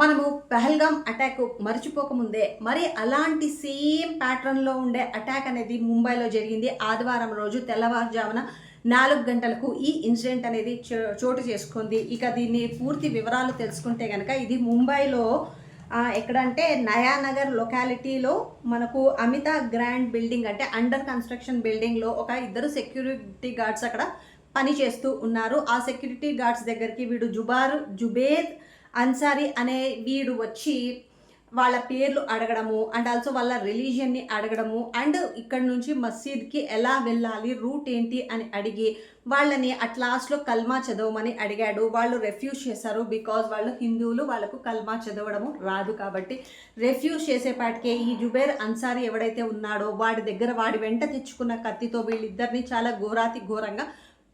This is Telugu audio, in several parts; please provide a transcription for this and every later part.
మనము పహల్గామ్ అటాక్ మర్చిపోకముందే మరి అలాంటి సేమ్ ప్యాటర్న్లో ఉండే అటాక్ అనేది ముంబైలో జరిగింది. ఆదివారం రోజు తెల్లవారుజామున 4 గంటలకు ఈ ఇన్సిడెంట్ అనేది చోటు చేసుకుంది. ఇక దీన్ని పూర్తి వివరాలు తెలుసుకుంటే కనుక ఇది ముంబైలో ఎక్కడంటే నయానగర్ లొకాలిటీలో మనకు అమితా గ్రాండ్ బిల్డింగ్ అంటే అండర్ కన్స్ట్రక్షన్ బిల్డింగ్లో ఒక ఇద్దరు సెక్యూరిటీ గార్డ్స్ అక్కడ పని చేస్తూ ఉన్నారు. ఆ సెక్యూరిటీ గార్డ్స్ దగ్గరికి వీడు జుబేద్ అన్సారీ అనే వీడు వచ్చి వాళ్ళ పేర్లు అడగడము అండ్ ఆల్సో వాళ్ళ రిలీజియన్ని అడగడము అండ్ ఇక్కడ నుంచి మసీద్కి ఎలా వెళ్ళాలి, రూట్ ఏంటి అని అడిగి వాళ్ళని అట్ లాస్ట్లో కల్మా చదవమని అడిగాడు. వాళ్ళు రెఫ్యూజ్ చేశారు. బికాజ్ వాళ్ళు హిందువులు, వాళ్ళకు కల్మా చదవడము రాదు కాబట్టి రెఫ్యూజ్ చేసేపాటికే ఈ జుబేర్ అన్సారీ ఎవడైతే ఉన్నాడో వాడి వెంట తెచ్చుకున్న కత్తితో వీళ్ళిద్దరిని చాలా ఘోరంగా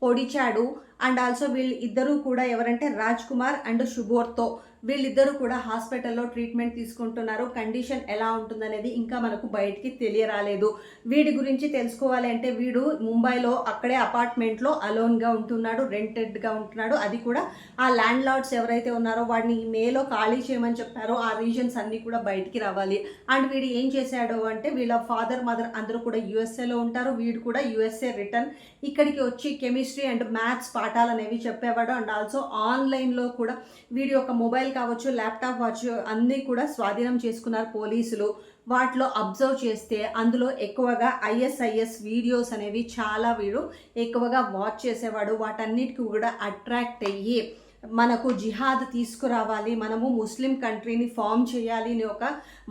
పొడిచాడు. అండ్ ఆల్సో వీళ్ళిద్దరూ కూడా ఎవరంటే రాజ్ కుమార్ అండ్ శుభోర్తో వీళ్ళిద్దరూ కూడా హాస్పిటల్లో ట్రీట్మెంట్ తీసుకుంటున్నారు. కండిషన్ ఎలా ఉంటుందనేది ఇంకా మనకు బయటికి తెలియరాలేదు. వీడి గురించి తెలుసుకోవాలి అంటే వీడు ముంబైలో అక్కడే అపార్ట్మెంట్లో అలోన్గా ఉంటున్నాడు, రెంటెడ్గా ఉంటున్నాడు. అది కూడా ఆ ల్యాండ్ లార్డ్స్ ఎవరైతే ఉన్నారో వాడిని మేలో ఖాళీ చేయమని చెప్పారో ఆ రీజన్స్ అన్నీ కూడా బయటికి రావాలి. అండ్ వీడు ఏం చేశాడు అంటే వీళ్ళ ఫాదర్ మదర్ అందరూ కూడా యూఎస్ఏలో ఉంటారు. వీడు కూడా యూఎస్ఏ రిటర్న్ ఇక్కడికి వచ్చి కెమిస్ట్రీ అండ్ మ్యాథ్స్ పాఠాలు అనేవి చెప్పేవాడు. అండ్ ఆల్సో ఆన్లైన్లో కూడా వీడి యొక్క మొబైల్ కావచ్చు, ల్యాప్టాప్ వాచ్ అన్నీ కూడా స్వాధీనం చేసుకున్నారు పోలీసులు. వాటిలో అబ్జర్వ్ చేస్తే అందులో ఎక్కువగా ఐఎస్ఐఎస్ వీడియోస్ అనేవి చాలా వీడు ఎక్కువగా వాచ్ చేసేవాడు. వాటన్నిటికీ కూడా అట్రాక్ట్ అయ్యి మనకు జిహాద్ తీసుకురావాలి, మనము ముస్లిం కంట్రీని ఫామ్ చేయాలి అని ఒక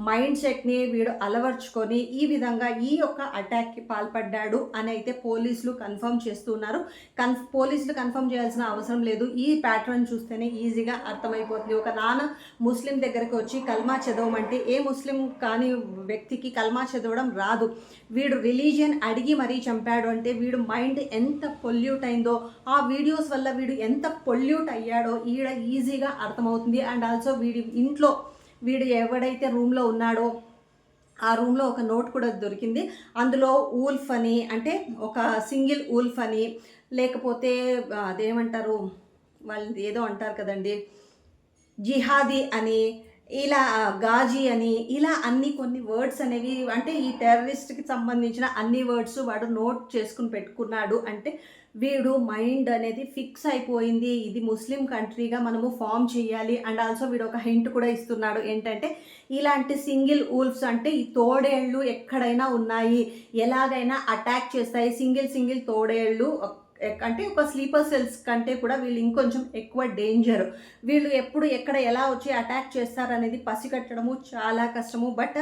మైండ్ సెట్ని వీడు అలవర్చుకొని ఈ విధంగా ఈ యొక్క అటాక్కి పాల్పడ్డాడు అని అయితే పోలీసులు కన్ఫర్మ్ చేస్తున్నారు. పోలీసులు కన్ఫర్మ్ చేయాల్సిన అవసరం లేదు. ఈ ప్యాటర్న్ చూస్తేనే ఈజీగా అర్థమైపోతుంది. ఒక నాన్న ముస్లిం దగ్గరికి వచ్చి కల్మా చదవమంటే ఏ ముస్లిం కాని వ్యక్తికి కల్మా చదవడం రాదు. వీడు రిలీజియన్ అడిగి మరీ చంపాడు అంటే వీడు మైండ్ ఎంత పొల్యూట్ అయిందో, ఆ వీడియోస్ వల్ల వీడు ఎంత పొల్యూట్ అయ్యాడు ఈడ ఈజీగా అర్థమవుతుంది. అండ్ ఆల్సో వీడు ఎవడైతే రూమ్లో ఉన్నాడో ఆ రూమ్లో ఒక నోట్ కూడా దొరికింది. అందులో ఊల్ఫ్ అని అంటే ఒక సింగిల్ ఊల్ఫ్ అని లేకపోతే అదేమంటారు వాళ్ళు ఏదో అంటారు కదండి, జిహాదీ అని, ఇలా గాజీ అని, ఇలా కొన్ని వర్డ్స్ అనేవి అంటే ఈ టెర్రరిస్ట్కి సంబంధించిన అన్ని వర్డ్స్ వాడు నోట్ చేసుకుని పెట్టుకున్నాడు. అంటే వీడు మైండ్ అనేది ఫిక్స్ అయిపోయింది, ఇది ముస్లిం కంట్రీగా మనము ఫామ్ చేయాలి. అండ్ ఆల్సో వీడు ఒక హింట్ కూడా ఇస్తున్నాడు ఏంటంటే ఇలాంటి సింగిల్ ఊల్ఫ్స్ అంటే ఈ తోడేళ్ళు ఎక్కడైనా ఉన్నాయి, ఎలాగైనా అటాక్ చేస్తాయి. సింగిల్ తోడేళ్ళు అంటే ఒక స్లీపర్ సెల్స్ కంటే కూడా వీళ్ళు ఇంకొంచెం ఎక్కువ డేంజర్. వీళ్ళు ఎప్పుడు ఎక్కడ ఎలా వచ్చి అటాక్ చేస్తారనేది పసిగట్టడము చాలా కష్టము. బట్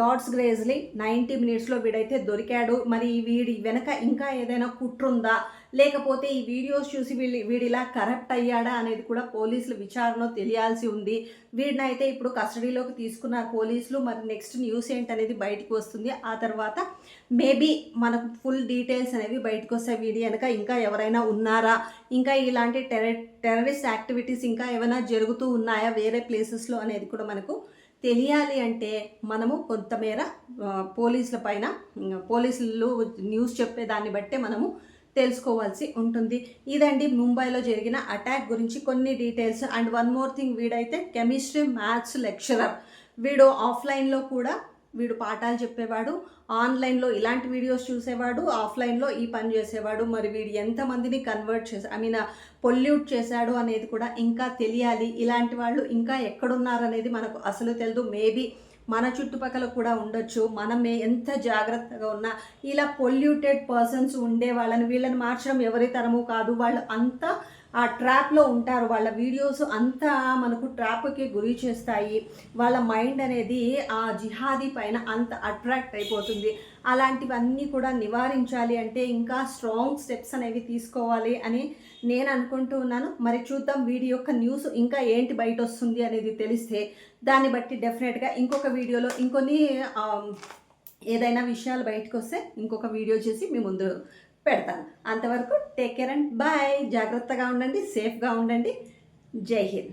గాడ్స్ గ్రేజ్లీ 90 మినిట్స్లో వీడైతే దొరికాడు. మరి వీడి వెనక ఇంకా ఏదైనా కుట్రుందా లేకపోతే ఈ వీడియోస్ చూసి వీడిలా కరప్ట్ అయ్యాడా అనేది కూడా పోలీసులు విచారణలో తెలియాల్సి ఉంది. వీడిని అయితే ఇప్పుడు కస్టడీలోకి తీసుకున్నారు పోలీసులు. మరి నెక్స్ట్ న్యూస్ ఏంటనేది బయటకు వస్తుంది. ఆ తర్వాత మేబీ మనకు ఫుల్ డీటెయిల్స్ అనేవి బయటకు వస్తాయి. వీడి వెనక ఇంకా ఎవరైనా ఉన్నారా, ఇంకా ఇలాంటి టెర్రరిస్ట్ యాక్టివిటీస్ ఇంకా ఏమైనా జరుగుతూ ఉన్నాయా వేరే ప్లేసెస్లో అనేది కూడా మనకు తెలియాలి. అంటే మనము కొంతమేర పోలీసులు న్యూస్ చెప్పేదాన్ని బట్టే మనము తెలుసుకోవాల్సి ఉంటుంది. ఇదండి ముంబైలో జరిగిన అటాక్ గురించి కొన్ని details. And one more thing, వీడైతే కెమిస్ట్రీ మ్యాథ్స్ లెక్చరర్. వీడు ఆఫ్లైన్లో కూడా వీడు పాఠాలు చెప్పేవాడు, ఆన్లైన్లో ఇలాంటి వీడియోస్ చూసేవాడు, ఆఫ్లైన్లో ఈ పని చేసేవాడు. మరి వీడు ఎంతమందిని పొల్యూట్ చేశాడు అనేది కూడా ఇంకా తెలియాలి. ఇలాంటి వాళ్ళు ఇంకా ఎక్కడున్నారనేది మనకు అసలు తెలియదు. మేబీ మన చుట్టుపక్కల కూడా ఉండొచ్చు. మనం ఎంత జాగ్రత్తగా ఉన్నా ఇలా పొల్యూటెడ్ పర్సన్స్ ఉండే వీళ్ళని మార్చడం ఎవరి తరము కాదు. వాళ్ళు అంతా ఆ ట్రాప్లో ఉంటారు. వాళ్ళ వీడియోస్ అంతా మనకు ట్రాప్కి గురి చేస్తాయి. వాళ్ళ మైండ్ అనేది ఆ జిహాదీ పైన అంత అట్రాక్ట్ అయిపోతుంది. అలాంటివన్నీ కూడా నివారించాలి అంటే ఇంకా స్ట్రాంగ్ స్టెప్స్ అనేవి తీసుకోవాలి అని నేను అనుకుంటూ ఉన్నాను. మరి చూద్దాం వీడి యొక్క న్యూస్ ఇంకా ఏంటి బయట వస్తుంది అనేది తెలిస్తే దాన్ని బట్టి డెఫినెట్గా ఇంకొక వీడియోలో ఇంకొన్ని ఏదైనా విషయాలు బయటకు వస్తే ఇంకొక వీడియో చేసి మీ ముందు పెడతాను. అంతవరకు టేక్ కేర్ అండ్ బాయ్. జాగ్రత్తగా ఉండండి, సేఫ్గా ఉండండి. జై హింద్.